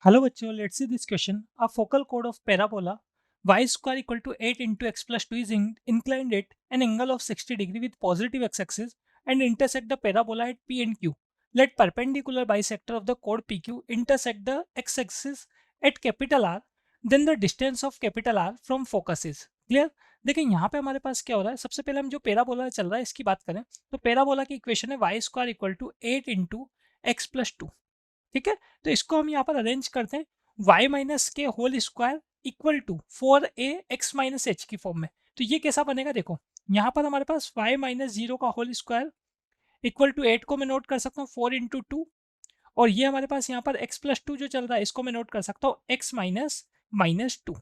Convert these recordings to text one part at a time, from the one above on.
Hello बच्चों, let's see this question. A focal chord of parabola y square equal to 8 into x plus 2 is inclined at an angle of 60 degree with positive x-axis and intersect the parabola at P and Q. Let perpendicular bisector of the chord PQ intersect the x-axis at capital R, then the distance of capital R from focus is. Clear? देखिए यहाँ पे हमारे पास क्या हो रहा है, सबसे पहले हम जो पैराबोला चल रहा है इसकी बात करें तो पैराबोला की इक्वेशन है y square equal to 8 into x plus 2. ठीक है, तो इसको हम यहाँ पर अरेंज करते हैं y minus k whole square equal to 4ax minus h की फॉर्म में. तो ये कैसा बनेगा, देखो यहाँ पर हमारे पास y माइनस जीरो का होल स्क्वायर इक्वल टू 8 को मैं नोट कर सकता हूँ 4 इंटू टू, और ये हमारे पास यहाँ पर x प्लस टू जो चल रहा है इसको मैं नोट कर सकता हूँ x minus minus two.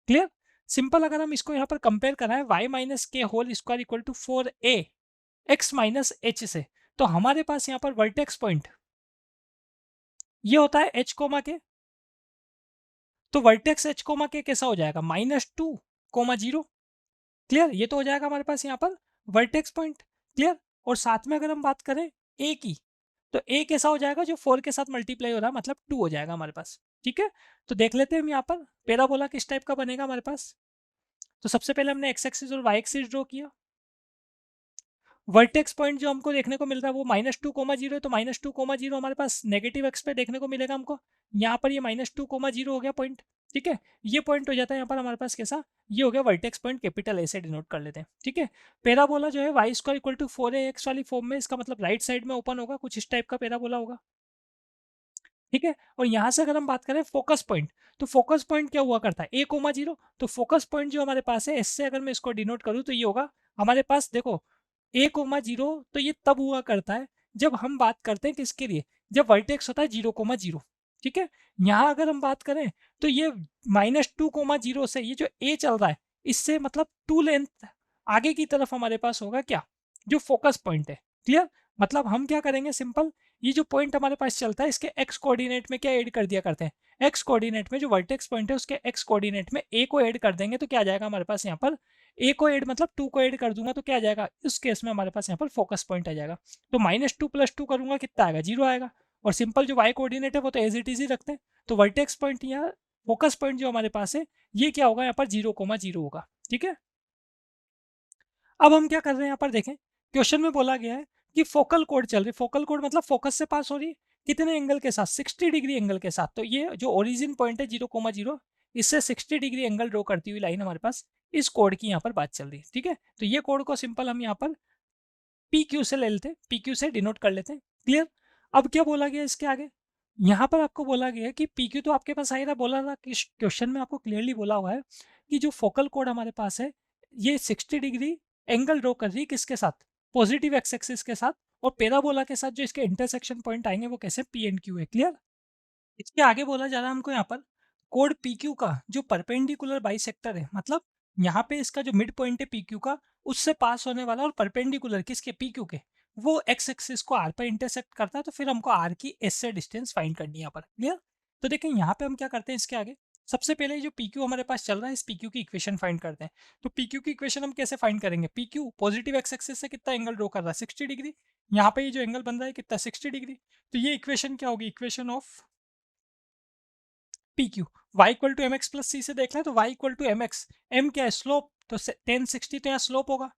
Clear? Simple अगर हम इसको यहाँ पर कंपेयर कराएं y minus k whole square equal to 4a x minus h से, तो हमारे पास यहाँ पर वर्टेक्स पॉइंट ये होता है h कोमा के. तो वर्टेक्स एच कोमा के कैसा हो जाएगा -2, 0. क्लियर? ये तो हो जाएगा हमारे पास यहाँ पर वर्टेक्स पॉइंट. क्लियर? और साथ में अगर हम बात करें ए की, तो ए कैसा हो जाएगा, जो 4 के साथ मल्टीप्लाई हो रहा है मतलब 2 हो जाएगा हमारे पास. ठीक है, तो देख लेते हैं हम यहाँ पर पैराबोला किस टाइप का बनेगा हमारे पास. तो सबसे पहले हमने एक्स एक्सिस और वाई एक्सिस ड्रॉ किया. वर्टेक्स पॉइंट जो हमको देखने को मिल रहा है वो -2, 0 है, तो -2, 0 हमारे पास नेगेटिव एक्स पे देखने को मिलेगा हमको. यहाँ पर ये -2, 0 हो गया पॉइंट. ठीक है, ये पॉइंट हो जाता है यहाँ पर हमारे पास कैसा, ये हो गया वर्टेक्स पॉइंट, कैपिटल ए से डिनोट कर लेते हैं. ठीक है, पैराबोला जो है Y square equal to 4ax वाली फॉर्म में, इसका मतलब राइट साइड में ओपन होगा, कुछ इस टाइप का पैराबोला होगा. ठीक है, और यहाँ से अगर हम बात करें फोकस पॉइंट, तो फोकस पॉइंट क्या हुआ करता है a, 0. तो फोकस पॉइंट जो हमारे पास है, इससे अगर मैं इसको डिनोट करूँ तो ये होगा हमारे पास, देखो a, 0. तो ये तब हुआ करता है जब हम बात करते हैं किसके लिए, जब वर्टेक्स होता है 0, 0. ठीक है, यहाँ अगर हम बात करें तो ये -2, 0 से ये जो a चल रहा है इससे मतलब 2 लेंथ आगे की तरफ हमारे पास होगा क्या, जो फोकस पॉइंट है. क्लियर? मतलब हम क्या करेंगे, सिंपल ये जो पॉइंट हमारे पास चलता है इसके एक्स कोऑर्डिनेट में क्या ऐड कर दिया करते हैं, एक्स कोऑर्डिनेट में जो वर्टेक्स पॉइंट है उसके एक्स कोऑर्डिनेट में ए को ऐड कर देंगे, तो क्या आ जाएगा हमारे पास यहाँ पर ए को ऐड मतलब 2 को ऐड कर दूंगा तो क्या आ जाएगा, इस केस में हमारे पास यहाँ पर फोकस पॉइंट आ जाएगा. तो -2 + 2 करूंगा कितना आएगा, 0 आएगा. और सिंपल जो वाई कोऑर्डिनेट है वो तो एज इट इज ही रखते हैं. तो वर्टेक्स पॉइंट यहाँ फोकस पॉइंट जो हमारे पास है ये क्या होगा, यहाँ पर 0, 0 होगा. ठीक है, अब हम क्या कर रहे हैं यहाँ पर देखें, क्वेश्चन में बोला गया है कि फोकल कोड चल रही, फोकल कोड मतलब फोकस से पास हो रही है कितने एंगल के साथ, 60 डिग्री एंगल के साथ. तो ये जो ओरिजिन पॉइंट है 0, 0 इससे 60 डिग्री एंगल ड्रॉ करती हुई लाइन हमारे पास इस कोड की यहाँ पर बात चल रही है. ठीक है, तो ये कोड को सिंपल हम यहाँ पर पी क्यू से ले लेते हैं, पी क्यू से डिनोट कर लेते हैं. क्लियर? अब क्या बोला गया इसके आगे, यहाँ पर आपको बोला गया है कि पी क्यू तो आपके पास आई रहा, बोला था कि क्वेश्चन में आपको क्लियरली बोला हुआ है कि जो फोकल कोड हमारे पास है ये 60 डिग्री एंगल ड्रॉ कर रही है किसके साथ, पॉजिटिव एक्स एक्सिस के साथ, और पैराबोला के साथ जो इसके इंटरसेक्शन पॉइंट आएंगे वो कैसे पी एंड क्यू है. क्लियर? इसके आगे बोला जा रहा है हमको यहाँ पर कोड पी क्यू का जो परपेंडिकुलर बाइसेक्टर है, मतलब यहाँ पे इसका जो मिड पॉइंट है पी क्यू का उससे पास होने वाला और परपेंडिकुलर किसके, पी क्यू के, वो एक्स एक्सिस को आर पर इंटरसेक्ट करता है. तो फिर हमको आर की एस से डिस्टेंस फाइंड करनी है यहाँ पर. क्लियर? तो देखें यहाँ पे हम क्या करते हैं इसके आगे, सबसे पहले जो पी क्यू हमारे पास चल रहा है इस पी क्यू की इक्वेशन फाइंड करते हैं. तो पी क्यू की इक्वेशन हम कैसे फाइंड करेंगे, P Q positive x axis से कितना एंगल ड्रॉ कर रहा है 60 डिग्री, यहाँ पे ये जो एंगल बन रहा है कितना 60 डिग्री. तो ये इक्वेशन क्या होगी, equation of P Q, Y equal to M X plus C से देख लें तो Y equal to M X, M क्या है स्लोप, तो 1060 तो यहाँ स्लोप होगा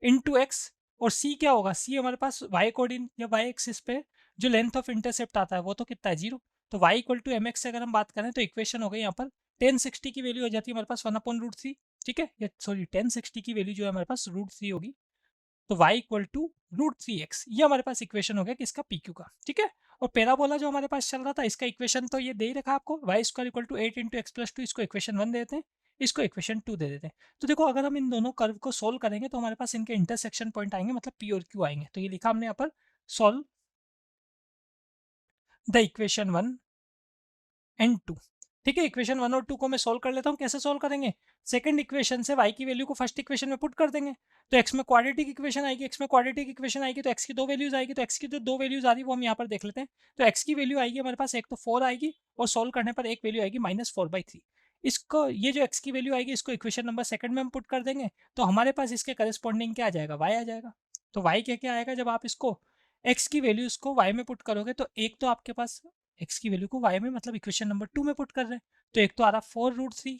इनटू एक्स, और सी क्या होगा, सी हमारे पास वाई कोऑर्डिनेट या वाई एक्सिस पे जो लेंथ ऑफ इंटरसेप्ट आता है वो तो कितना है 0. तो Y equal to M x से अगर हम बात करें तो इक्वेशन हो गई यहाँ पर 1060 की वैल्यू हो जाती है हमारे पास 1/√3. ठीक है, या सॉरी 1060 की वैल्यू जो है हमारे पास √3 होगी. तो y इक्वल टू √3x, ये हमारे पास इक्वेशन हो गया किसका, पी क्यू का. ठीक है, और पैराबोला जो हमारे पास चल रहा था इसका इक्वेशन तो ये दे ही रखा आपको, y square equal to 8 into x plus 2, इसको इक्वेशन 1 देते हैं, इसको इक्वेशन 2 दे देते हैं. तो देखो अगर हम इन दोनों कर्व को सोल्व करेंगे तो हमारे पास इनके इंटरसेक्शन पॉइंट आएंगे, मतलब पी और क्यू आएंगे. तो ये लिखा हमने यहाँ पर, सोल्व द इक्वेशन 1 एंड 2. ठीक है, इक्वेशन 1 और 2 को मैं सोल्व कर लेता हूँ. कैसे सोल्व करेंगे, सेकंड इक्वेशन से y की वैल्यू को फर्स्ट इक्वेशन में पुट कर देंगे, तो x में क्वाड्रेटिक इक्वेशन आएगी, x में क्वाड्रेटिक इक्वेशन आएगी तो x की दो वैल्यूज आएगी. तो x की जो दो वैल्यूज आ रही है वो हम यहाँ पर देख लेते हैं. तो x की वैल्यू आएगी हमारे पास, एक तो 4 आएगी और सोल्व करने पर एक वैल्यू आएगी -4/3. इसको ये जो x की वैल्यू आएगी इसको इक्वेशन नंबर सेकंड में हम पुट कर देंगे, तो हमारे पास इसके करस्पॉन्डिंग क्या आ जाएगा, y आ जाएगा. तो y क्या क्या आएगा, जब आप इसको x की वैल्यूज को y में पुट करोगे तो एक तो आपके पास एक्स की वैल्यू को वाई में मतलब इक्वेशन नंबर 2 में पुट कर रहे हैं। तो एक तो आ रहा 4√3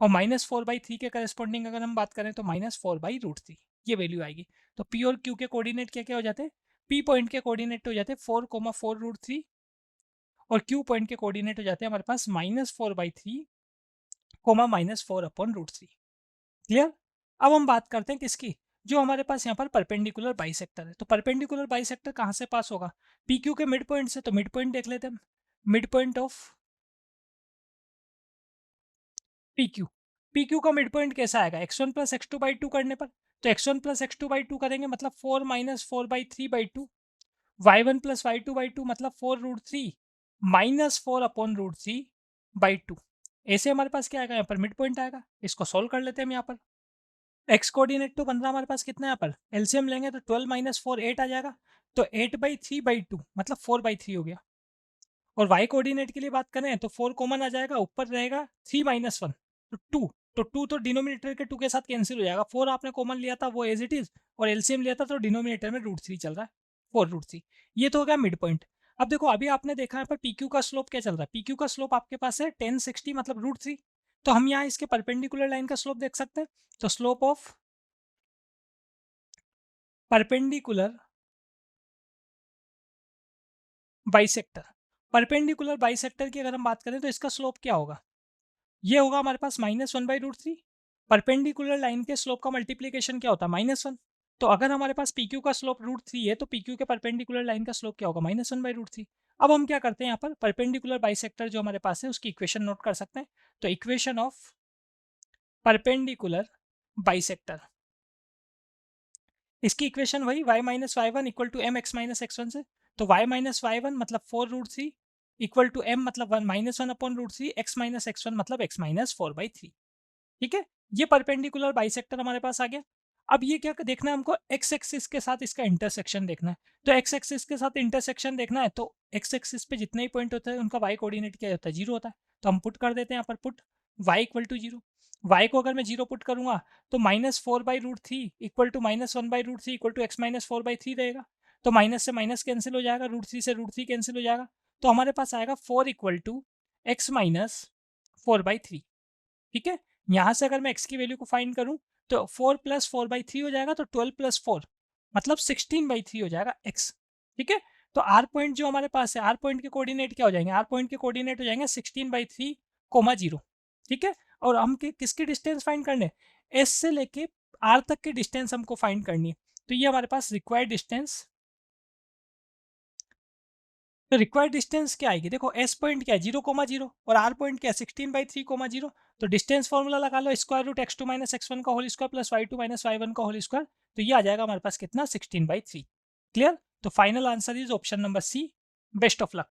और -4/3 के करस्पॉन्डिंग अगर हम बात करें तो -4/√3 ये वैल्यू आएगी। तो पी और क्यू के कोऑर्डिनेट क्या क्या हो जाते हैं, पी पॉइंट के कोऑर्डिनेट हो जाते हैं 4,4√3 और क्यू पॉइंट के कोऑर्डिनेट हो जाते हैं हमारे पास -4/3 -4/√3। क्लियर। अब हम बात करते हैं किसकी, जो हमारे पास यहाँ पर परपेंडिकुलर बाइसेक्टर है। तो परपेंडिकुलर बाइसेक्टर कहाँ से पास होगा, पी क्यू के मिड पॉइंट से। तो मिड पॉइंट देख लेते हैं, mid point of P Q. P Q का मिड पॉइंट कैसा आएगा, x1 प्लस x2/2 करने पर। तो x1 प्लस x2/2 करेंगे मतलब 4 माइनस 4/3/2, y1 प्लस y2/2 मतलब 4√3 -4/√3/2। ऐसे हमारे पास क्या आएगा, यहाँ पर मिड पॉइंट आएगा। इसको सोल्व कर लेते हैं हम यहाँ पर। एक्स कोऑर्डिनेट तो 15 हमारे पास कितना है, यहाँ पर एलसीएम लेंगे तो 12 माइनस 4 8 आ जाएगा। तो 8/3/2 मतलब 4/3 हो गया। और वाई कोऑर्डिनेट के लिए बात करें तो 4 कॉमन आ जाएगा, ऊपर रहेगा 3 माइनस 1 तो 2। तो 2 तो डिनोमिनेटर के 2 के साथ कैंसिल हो जाएगा। 4 आपने कॉमन लिया था वो एज इट इज, और एलसीएम लिया था तो डिनोमिनेटर में √3 चल रहा है, 4√3। ये तो हो गया मिड पॉइंट। अब देखो अभी आपने देखा है पर पीक्यू का स्लोप क्या चल रहा है, पीक्यू का स्लोप आपके पास है 1060 मतलब √3। तो हम यहाँ इसके परपेंडिकुलर लाइन का स्लोप देख सकते हैं। तो slope of perpendicular bisector, perpendicular bisector की अगर हम बात करें तो इसका स्लोप क्या होगा, ये होगा हमारे पास -1/√3। परपेंडिकुलर लाइन के स्लोप का मल्टीप्लीकेशन क्या होता है, -1। तो अगर हमारे पास पी क्यू का स्लोप √3 है तो पी क्यू के परपेंडिकुलर लाइन का स्लोप क्या होगा, -1/√3। अब हम क्या करते हैं, यहाँ पर परपेंडिकुलर बाइसेक्टर जो हमारे पास है उसकी इक्वेशन नोट कर सकते हैं। तो इक्वेशन ऑफ परपेंडिकुलर बाइसेक्टर, इसकी इक्वेशन वही y minus y one equal to M x minus x1 से। तो y माइनस वाई वन मतलब 4√3 इक्वल टू m मतलब -1/√3, x माइनस x1 मतलब x माइनस 4/3। ठीक है, ये परपेंडिकुलर बाइसेक्टर हमारे पास आ गया। अब ये क्या देखना है हमको, एक्स एक्सिस के साथ इसका इंटरसेक्शन देखना है। तो एक्स एक्सिस के साथ इंटरसेक्शन देखना है तो एक्स एक्सिस पे जितने ही पॉइंट होते हैं उनका वाई कोऑर्डिनेट क्या होता है, 0 होता है। तो हम पुट कर देते हैं यहाँ पर, put y equal to 0। Y को अगर मैं 0 पुट करूंगा तो -4/√3 equal to -1/√3 equal to x minus 4/3 रहेगा। तो माइनस से माइनस कैंसिल हो जाएगा, √3 से √3 कैंसिल हो जाएगा। तो हमारे पास आएगा 4 इक्वल टू एक्स माइनस 4/3। ठीक है, यहाँ से अगर मैं x की वैल्यू को फाइंड करूँ तो 4 + 4/3 हो जाएगा, तो 12 + 4 मतलब 16/3 हो जाएगा x। ठीक है, तो r पॉइंट जो हमारे पास है, r पॉइंट के कोऑर्डिनेट क्या हो जाएंगे, r पॉइंट के कोऑर्डिनेट हो जाएंगे 16/3, 0। ठीक है, और हम किसकी डिस्टेंस फाइंड करने, s से लेके r तक की डिस्टेंस हमको फाइंड करनी है। तो ये हमारे पास रिक्वायर्ड डिस्टेंस, तो रिक्वायर्ड डिस्टेंस क्या आएगी, देखो एस पॉइंट क्या है 0,0 और आर पॉइंट क्या है 16/3,0। तो डिस्टेंस फॉर्मूला लगा लो, √x2 - x1 का whole square plus y2 - y1 का होल स्क्वायर। तो ये आ जाएगा हमारे पास कितना, 16/3। क्लियर। तो final answer is option number C. Best of luck.